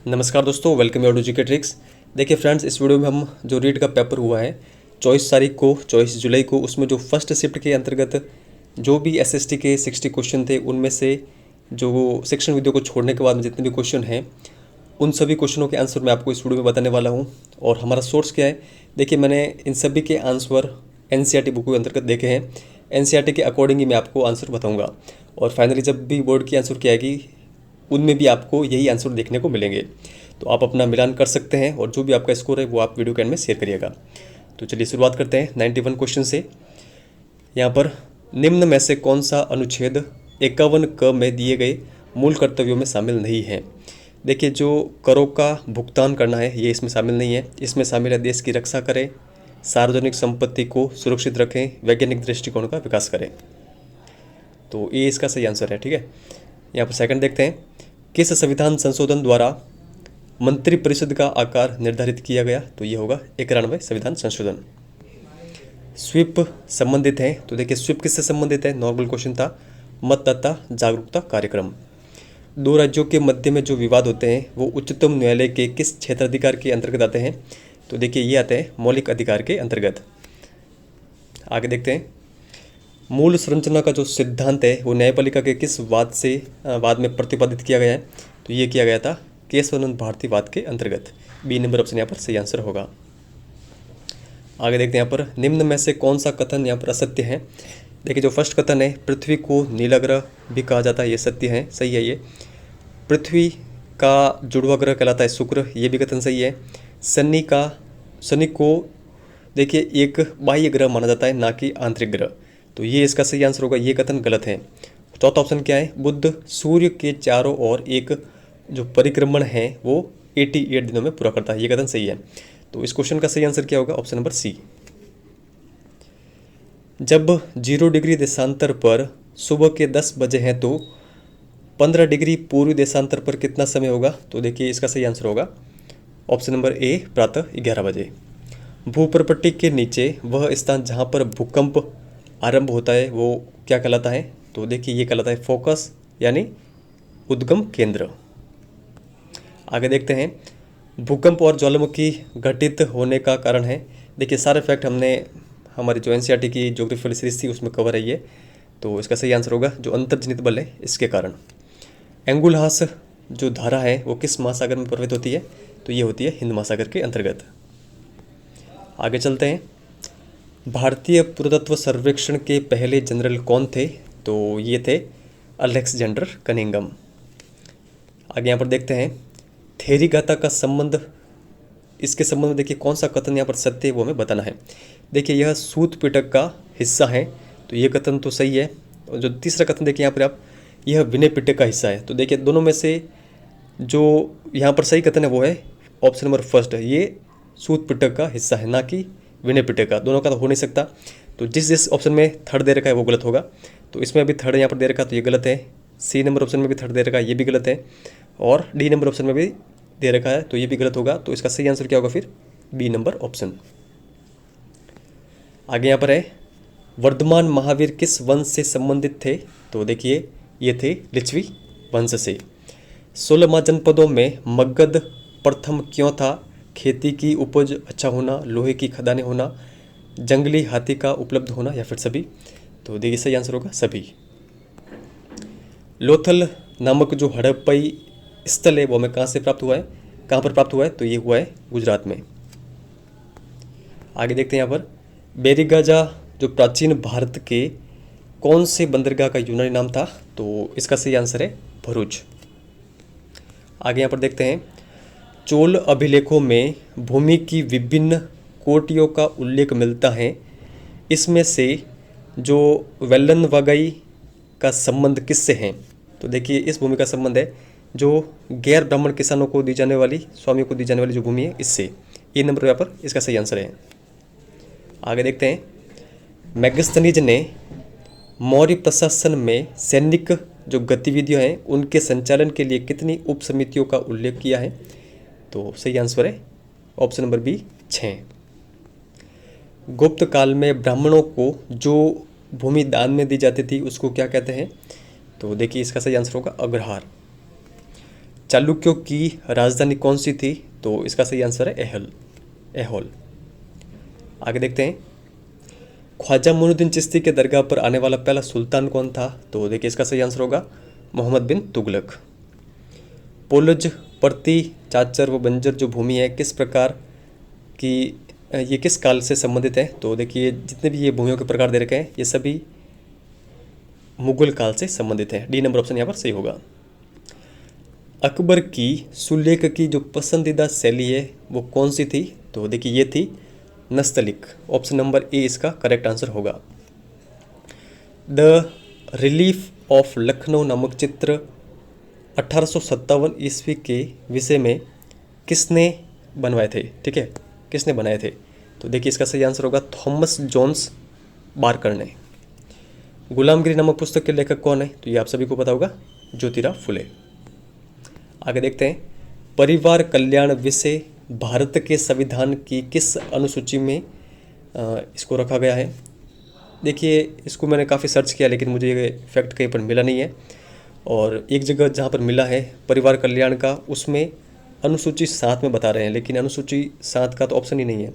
नमस्कार दोस्तों, welcome you to GK tricks. देखिए फ्रेंड्स, इस वीडियो में हम जो रीट का पेपर हुआ है 24 तारीख को, 24 जुलाई को, उसमें जो फर्स्ट शिफ्ट के अंतर्गत जो भी एसएसटी के 60 क्वेश्चन थे, उनमें से जो सेक्शन वीडियो को छोड़ने के बाद में जितने भी क्वेश्चन हैं उन सभी क्वेश्चनों के आंसर मैं आपको इस वीडियो में बताने वाला हूँ। और हमारा सोर्स क्या है, देखिए मैंने इन सभी के आंसर एनसीईआरटी बुक के अंतर्गत देखे हैं। एनसीईआरटी के अकॉर्डिंग ही मैं आपको आंसर बताऊँगा और फाइनली जब भी बोर्ड की आंसर की आएगी उनमें भी आपको यही आंसर देखने को मिलेंगे। तो आप अपना मिलान कर सकते हैं और जो भी आपका स्कोर है वो आप वीडियो के एंड में शेयर करिएगा। तो चलिए शुरुआत करते हैं 91 क्वेश्चन से। यहाँ पर निम्न में से कौन सा अनुच्छेद 51 क में दिए गए मूल कर्तव्यों में शामिल नहीं है। देखिए, जो करों का भुगतान करना है ये इसमें शामिल नहीं है। इसमें शामिल है देश की रक्षा करें, सार्वजनिक संपत्ति को सुरक्षित रखें, वैज्ञानिक दृष्टिकोण का विकास करें। तो ये इसका सही आंसर है। ठीक है, यहाँ पर सेकंड देखते हैं, किस संविधान संशोधन द्वारा मंत्रिपरिषद का आकार निर्धारित किया गया। तो ये होगा 91 संविधान संशोधन। स्वीप संबंधित है, तो देखिए स्वीप किससे संबंधित है, नॉर्मल क्वेश्चन था। मतदाता जागरूकता कार्यक्रम। दो राज्यों के मध्य में जो विवाद होते हैं वो उच्चतम न्यायालय के किस क्षेत्राधिकार के अंतर्गत आते हैं। तो देखिए ये आते हैं मौलिक अधिकार के अंतर्गत। आगे देखते हैं, मूल संरचना का जो सिद्धांत है वो न्यायपालिका के किस वाद में प्रतिपादित किया गया है। तो ये किया गया था केशवानंद भारती वाद के अंतर्गत। बी नंबर ऑप्शन यहाँ पर सही आंसर होगा। आगे देखते हैं, यहाँ पर निम्न में से कौन सा कथन यहाँ पर असत्य है। देखिए जो फर्स्ट कथन है, पृथ्वी को नीला ग्रह भी कहा जाता है, ये सत्य है, सही है। ये पृथ्वी का जुड़वा ग्रह कहलाता है शुक्र, ये भी कथन सही है। शनि को देखिए एक बाह्य ग्रह माना जाता है, ना कि आंतरिक ग्रह। तो ये इसका सही आंसर होगा, ये कथन गलत है। चौथा ऑप्शन क्या है, बुध सूर्य के चारों ओर एक जो परिक्रमण है वो 88 दिनों में पूरा करता है, ये कथन सही है। तो इस क्वेश्चन का सही आंसर क्या होगा, ऑप्शन नंबर सी। जब 0 डिग्री देशांतर पर सुबह के 10 बजे हैं तो 15 डिग्री पूर्वी देशांतर पर कितना समय होगा। तो देखिए इसका सही आंसर होगा ऑप्शन नंबर ए, प्रातः 11 बजे। भूप्रपट्टी के नीचे वह स्थान जहाँ पर भूकंप आरंभ होता है वो क्या कहलाता है। तो देखिए ये कहलाता है फोकस, यानी उद्गम केंद्र। आगे देखते हैं, भूकंप और ज्वालामुखी घटित होने का कारण है। देखिए सारे फैक्ट हमने हमारी जो एनसीईआरटी की ज्योग्राफी सीरीज थी उसमें कवर है ये। तो इसका सही आंसर होगा जो अंतर्जनित बल है इसके कारण। एंगुलहास जो धारा है वो किस महासागर में प्रवाहित होती है। तो ये होती है हिंद महासागर के अंतर्गत। आगे चलते हैं, भारतीय पुरातत्व सर्वेक्षण के पहले जनरल कौन थे। तो ये थे अलेक्जेंडर कनिंघम। आगे यहाँ पर देखते हैं, थेरी गाथा का संबंध, इसके संबंध में देखिए कौन सा कथन यहाँ पर सत्य है वो हमें बताना है। देखिए यह सूत पिटक का हिस्सा है, तो ये कथन तो सही है। और जो तीसरा कथन देखिए यहाँ पर आप, यह विनय पिटक का हिस्सा है। तो देखिए दोनों में से जो यहाँ पर सही कथन है वो है ऑप्शन नंबर फर्स्ट है, ये सूत पिटक का हिस्सा है, ना कि विनय पिटक का। दोनों का तो हो नहीं सकता। तो जिस ऑप्शन में थर्ड दे रखा है वो गलत होगा। तो इसमें अभी थर्ड यहाँ पर दे रखा है तो ये गलत है। सी नंबर ऑप्शन में भी थर्ड दे रखा है, ये भी गलत है। और डी नंबर ऑप्शन में भी दे रखा है तो ये भी गलत होगा। तो इसका सही आंसर क्या होगा फिर, बी नंबर ऑप्शन। आगे यहाँ पर है, वर्धमान महावीर किस वंश से संबंधित थे। तो देखिए ये थे लिच्छवी वंश से। 16 महाजनपदों में मगध प्रथम क्यों था। खेती की उपज अच्छा होना, लोहे की खदानें होना, जंगली हाथी का उपलब्ध होना, या फिर सभी। तो देखिए सही आंसर होगा सभी। लोथल नामक जो हड़प्पई स्थल है वो हमें कहाँ से प्राप्त हुआ है, कहाँ पर प्राप्त हुआ है। तो ये हुआ है गुजरात में। आगे देखते हैं यहाँ पर, बेरीगाजा जो प्राचीन भारत के कौन से बंदरगाह का यूनानी नाम था। तो इसका सही आंसर है भरूच। आगे यहाँ पर देखते हैं, चोल अभिलेखों में भूमि की विभिन्न कोटियों का उल्लेख मिलता है। इसमें से जो वेल्लन वगई का संबंध किससे है। तो देखिए इस भूमि का संबंध है जो गैर ब्राह्मण किसानों को दी जाने वाली, स्वामियों को दी जाने वाली जो भूमि है इससे। ये नंबर यहाँ पर इसका सही आंसर है। आगे देखते हैं, मैगस्थनीज ने मौर्य प्रशासन में सैनिक जो गतिविधियां हैं उनके संचालन के लिए कितनी उप समितियों का उल्लेख किया है। तो सही आंसर है ऑप्शन नंबर बी, 6। गुप्त काल में ब्राह्मणों को जो भूमि दान में दी जाती थी उसको क्या कहते हैं। तो देखिए इसका सही आंसर होगा अग्रहार। चालुक्यों की राजधानी कौन सी थी? तो इसका सही आंसर है एहोल। आगे देखते हैं, ख्वाजा मोइनुद्दीन चिश्ती के दरगाह पर आने वाला पहला सुल्तान कौन था? तो देखिए इसका सही आंसर होगा मोहम्मद बिन तुगलक। पोलज, पर्ती, चाचर व बंजर जो भूमि है किस प्रकार की, ये किस काल से संबंधित है? तो देखिए जितने भी ये भूमियों के प्रकार दे रखे हैं ये सभी मुगल काल से संबंधित है। डी नंबर ऑप्शन यहाँ पर सही होगा। अकबर की सुलेख की जो पसंदीदा शैली है वो कौन सी थी? तो देखिए ये थी नस्तलिक। ऑप्शन नंबर ए इसका करेक्ट आंसर होगा। द रिलीफ ऑफ लखनऊ नामक चित्र 1857 ईस्वी के विषय में किसने बनवाए थे? ठीक है, किसने बनाए थे? तो देखिए इसका सही आंसर होगा थॉमस जोन्स बारकर ने। गुलामगिरी नामक पुस्तक के लेखक कौन है? तो ये आप सभी को पता होगा, ज्योतिराव फुले। आगे देखते हैं, परिवार कल्याण विषय भारत के संविधान की किस अनुसूची में इसको रखा गया है? देखिए इसको मैंने काफ़ी सर्च किया लेकिन मुझे ये फैक्ट कहीं पर मिला नहीं है, और एक जगह जहाँ पर मिला है परिवार कल्याण का, उसमें अनुसूची 7 में बता रहे हैं, लेकिन अनुसूची 7 का तो ऑप्शन ही नहीं है।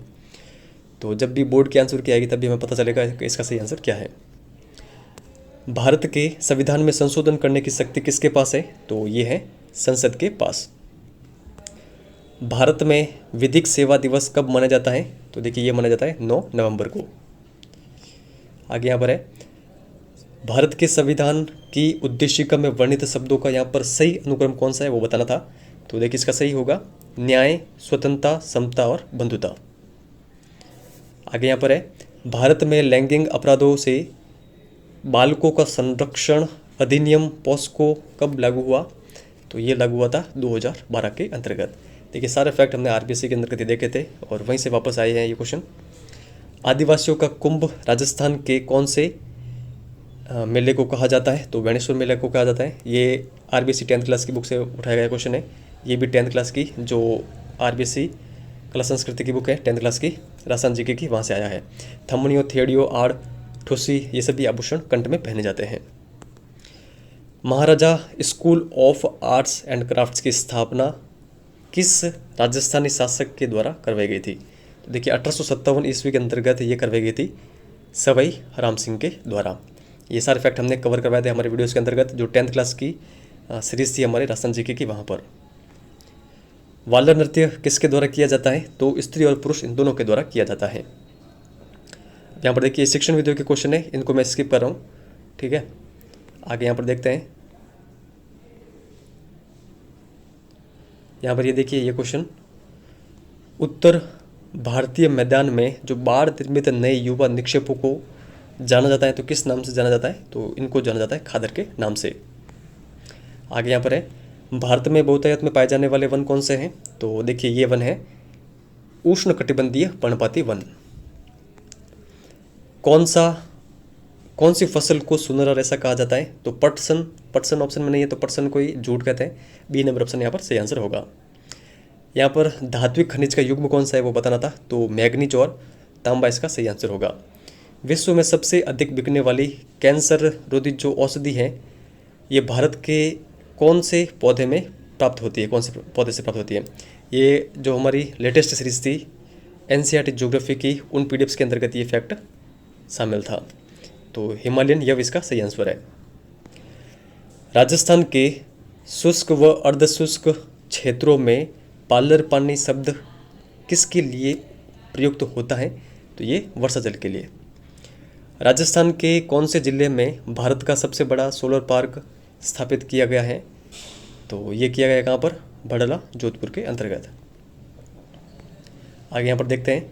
तो जब भी बोर्ड की आंसर की आएगी तभी हमें पता चलेगा कि इसका सही आंसर क्या है। भारत के संविधान में संशोधन करने की शक्ति किसके पास है? तो ये है संसद के पास। भारत में विधिक सेवा दिवस कब मनाया जाता है? तो देखिए ये मनाया जाता है 9 नवंबर को। आगे यहाँ पर है, भारत के संविधान की उद्देशिका में वर्णित शब्दों का यहाँ पर सही अनुक्रम कौन सा है वो बताना था। तो देखिए इसका सही होगा न्याय, स्वतंत्रता, समता और बंधुता। आगे यहाँ पर है, भारत में लैंगिक अपराधों से बालकों का संरक्षण अधिनियम पॉस्को कब लागू हुआ? तो ये लागू हुआ था 2012 के अंतर्गत। देखिए सारे फैक्ट हमने आरबीएससी के अंतर्गत देखे थे और वहीं से वापस आए हैं ये क्वेश्चन। आदिवासियों का कुंभ राजस्थान के कौन से मेले को कहा जाता है? तो बेणेश्वर मेले को कहा जाता है। ये आरबीएससी 10th क्लास की बुक से उठाया गया क्वेश्चन है। ये भी 10th क्लास की जो आरबीएससी कला संस्कृति की बुक है 10th क्लास की, राजस्थान जीके की, वहाँ से आया है। थमनियो, थेड़ियो, आड़, ठुसी ये सभी आभूषण कंठ में पहने जाते हैं। Maharaja school of arts and crafts की स्थापना किस राजस्थानी शासक के द्वारा करवाई गई थी? तो देखिए 1857 ईस्वी के अंतर्गत ये करवाई गई थी सवाई राम सिंह के द्वारा। ये सारे फैक्ट हमने कवर करवाए थे हमारे वीडियोज़ के अंतर्गत, जो 10th क्लास की सीरीज थी हमारे राजस्थान जीके की, वहाँ पर। वालर नृत्य किसके द्वारा किया जाता है? तो स्त्री और पुरुष इन दोनों के द्वारा किया जाता है। यहाँ पर देखिए शिक्षण वीडियो के क्वेश्चन है, इनको मैं स्किप कर रहा हूँ, ठीक है। आगे यहाँ पर देखते हैं, यहाँ पर ये देखिए ये क्वेश्चन, उत्तर भारतीय मैदान में जो बाढ़ निर्मित नए युवा निक्षेपों को जाना जाता है तो किस नाम से जाना जाता है? तो इनको जाना जाता है खादर के नाम से। आगे यहाँ पर है, भारत में बहुतायत में पाए जाने वाले वन कौन से हैं? तो देखिए ये वन है उष्णकटिबंधीय पर्णपाती वन। कौन सी फसल को सुनहरा रेशा कहा जाता है? तो पटसन ऑप्शन में नहीं है तो पटसन को ही जूट कहते हैं। बी नंबर ऑप्शन यहाँ पर सही आंसर होगा। यहाँ पर धात्विक खनिज का युग्म कौन सा है वो बताना था, तो मैग्नीज और तांबा इसका सही आंसर होगा। विश्व में सबसे अधिक बिकने वाली कैंसर रोधी जो औषधि है ये भारत के कौन से पौधे में प्राप्त होती है, कौन से पौधे से प्राप्त होती है? ये जो हमारी लेटेस्ट सीरीज थी एनसीईआरटी ज्योग्राफी की, उन पीडीएफ्स के अंतर्गत ये फैक्ट शामिल था। तो हिमालयन यव इसका सही आंसर है। राजस्थान के शुष्क व अर्धशुष्क क्षेत्रों में पालर पानी शब्द किसके लिए प्रयुक्त होता है? तो ये वर्षा जल के लिए। राजस्थान के कौन से जिले में भारत का सबसे बड़ा सोलर पार्क स्थापित किया गया है? तो ये किया गया कहाँ पर? भड़ला, जोधपुर के अंतर्गत। आगे यहाँ पर देखते हैं,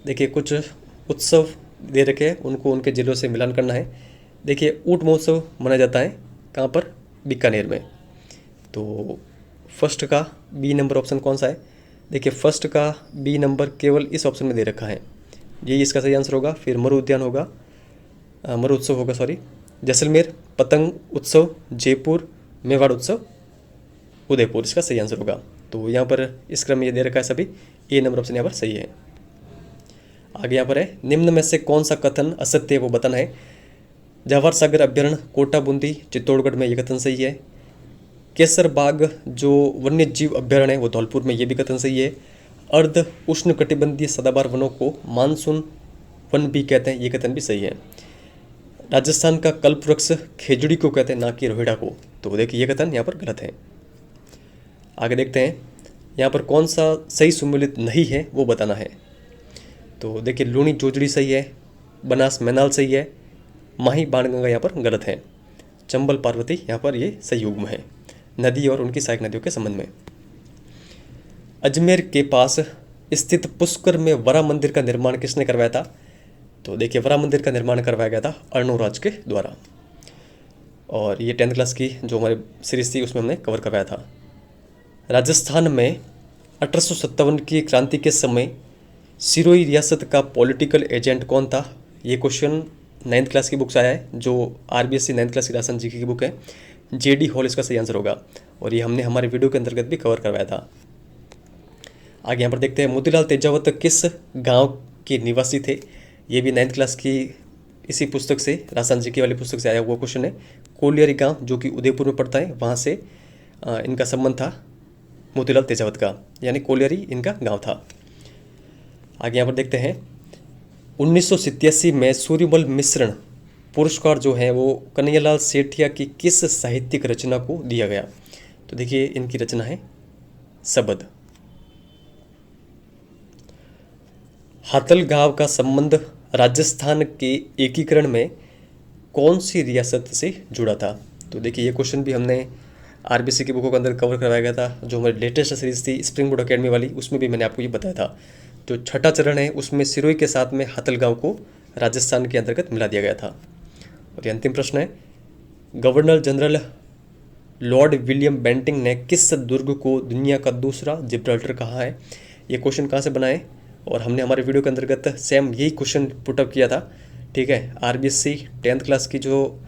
देखिए कुछ उत्सव दे रखे हैं, उनको उनके जिलों से मिलान करना है। देखिए ऊँट महोत्सव मनाया जाता है कहाँ पर? बीकानेर में। तो फर्स्ट का बी नंबर ऑप्शन कौन सा है? देखिए फर्स्ट का बी नंबर केवल इस ऑप्शन में दे रखा है, यही इसका सही आंसर होगा। फिर मरु उद्यान होगा, मरु उत्सव होगा सॉरी, जैसलमेर, पतंग उत्सव जयपुर, मेवाड़ उत्सव उदयपुर, इसका सही आंसर होगा। तो यहाँ पर इस क्रम में ये दे रखा है सभी, ए नंबर ऑप्शन यहाँ पर सही है। आगे यहाँ पर है, निम्न में से कौन सा कथन असत्य है वो बताना है। जवाहर सागर अभ्यारण्य कोटा बूंदी चित्तौड़गढ़ में ये कथन सही है। केसर बाग जो वन्य जीव अभ्यारण्य है वो धौलपुर में, ये भी कथन सही है। अर्ध उष्ण कटिबंधीय सदाबहार वनों को मानसून वन भी कहते हैं, ये कथन भी सही है। राजस्थान का कल्प वृक्ष खेजड़ी को कहते हैं, ना कि रोहिड़ा को। तो देखिए ये कथन यहाँ पर गलत है। आगे देखते हैं, यहाँ पर कौन सा सही सुमेलित नहीं है वो बताना है। तो देखिए लूणी जोजड़ी सही है, बनास मैनाल सही है, माही बाणगंगा यहाँ पर गलत है, चंबल पार्वती यहाँ पर ये सही युग्म है नदी और उनकी सहायक नदियों के संबंध में। अजमेर के पास स्थित पुष्कर में वरा मंदिर का निर्माण किसने करवाया था? तो देखिए वरा मंदिर का निर्माण करवाया गया था अर्णोराज के द्वारा। और ये 10th क्लास की जो हमारी सीरीज थी उसमें हमने कवर करवाया था। राजस्थान में 1857 की क्रांति के समय सिरोही रियासत का पॉलिटिकल एजेंट कौन था? ये क्वेश्चन 9th क्लास की बुक से आया है, जो RBSC 9th क्लास की राजस्थान जीके की बुक है। JD हॉल इसका सही आंसर होगा, और ये हमने हमारे वीडियो के अंतर्गत भी कवर करवाया था। आगे यहाँ पर देखते हैं, मोतीलाल तेजावत किस गांव के निवासी थे? ये भी 9th क्लास की इसी पुस्तक से, राजस्थान जीके वाली पुस्तक से आया हुआ क्वेश्चन है। कोलियरी गांव जो कि उदयपुर में पड़ता है, वहाँ से इनका संबंध था मोतीलाल तेजावत का, यानी कोलियरी इनका गांव था। आगे यहाँ पर देखते हैं, 1987 में सूर्यमल मिश्रण पुरस्कार जो है वो कन्हैयालाल सेठिया की किस साहित्यिक रचना को दिया गया? तो देखिए इनकी रचना है सबद। हाथलगांव का संबंध राजस्थान के एकीकरण में कौन सी रियासत से जुड़ा था? तो देखिए ये क्वेश्चन भी हमने RBSC की बुकों के अंदर कवर करवाया गया था। जो हमारी लेटेस्ट सीरीज थी स्प्रिंग बोर्ड अकेडमी वाली, उसमें भी मैंने आपको ये बताया था। जो छठा चरण है उसमें सिरोही के साथ में हाथलगांव को राजस्थान के अंतर्गत मिला दिया गया था। और ये अंतिम प्रश्न है, governor general Lord William Bentinck ने किस दुर्ग को दुनिया का दूसरा जिब्राल्टर कहा है? ये क्वेश्चन कहाँ से बना है? और हमने हमारे वीडियो के अंतर्गत सेम यही क्वेश्चन पुटअप किया था, ठीक है। RBSC 10th क्लास की जो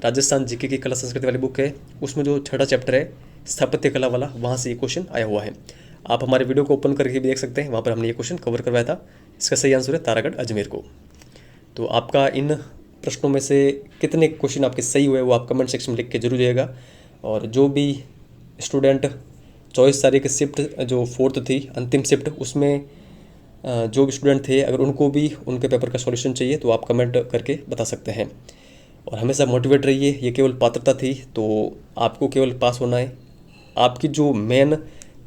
राजस्थान जीके की कला संस्कृति वाली बुक है, उसमें जो छठा चैप्टर है स्थापत्य कला वाला, वहाँ से ये क्वेश्चन आया हुआ है। आप हमारे वीडियो को ओपन करके भी देख सकते हैं, वहाँ पर हमने ये क्वेश्चन कवर करवाया था। इसका सही आंसर है तारागढ़ अजमेर को। तो आपका इन प्रश्नों में से कितने क्वेश्चन आपके सही हुए वो आप कमेंट सेक्शन में लिख के जरूर जाइएगा। और जो भी स्टूडेंट 24 तारीख शिफ्ट जो 4th थी अंतिम शिफ्ट, उसमें जो भी स्टूडेंट थे अगर उनको भी उनके पेपर का सॉल्यूशन चाहिए तो आप कमेंट करके बता सकते हैं। और हमेशा मोटिवेट रहिए, ये केवल पात्रता थी, तो आपको केवल पास होना है। आपकी जो मेन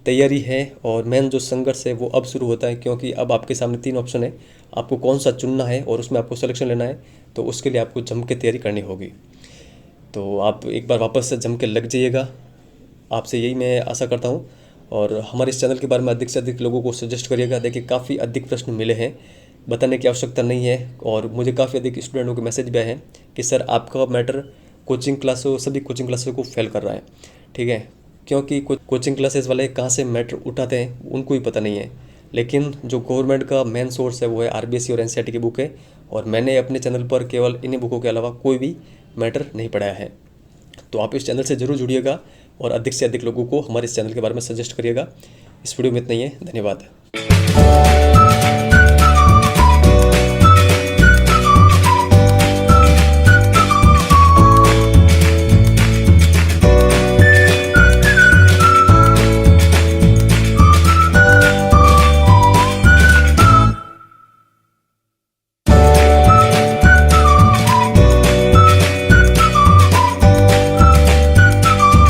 तैयारी है और मेन जो संघर्ष है वो अब शुरू होता है, क्योंकि अब आपके सामने 3 ऑप्शन है, आपको कौन सा चुनना है और उसमें आपको सिलेक्शन लेना है। तो उसके लिए आपको जम के तैयारी करनी होगी। तो आप एक बार वापस से जम के लग जाइएगा, आपसे यही मैं आशा करता हूँ। और हमारे इस चैनल के बारे में अधिक से अधिक लोगों को सजेस्ट करिएगा। देखिए काफ़ी अधिक प्रश्न मिले हैं, बताने की आवश्यकता नहीं है। और मुझे काफ़ी अधिक स्टूडेंटों के मैसेज भी आए हैं कि सर आपका मैटर कोचिंग क्लासों सभी कोचिंग क्लासों को फेल कर रहा है, ठीक है। क्योंकि कोचिंग क्लासेस वाले कहाँ से मैटर उठाते हैं उनको ही पता नहीं है। लेकिन जो गवर्नमेंट का मेन सोर्स है वो है RBSC और NCERT की बुक है, और मैंने अपने चैनल पर केवल इन्हीं बुकों के अलावा कोई भी मैटर नहीं पढ़ाया है। तो आप इस चैनल से ज़रूर जुड़िएगा और अधिक से अधिक लोगों को हमारे इस चैनल के बारे में सजेस्ट करिएगा। इस वीडियो में इतना ही है, धन्यवाद।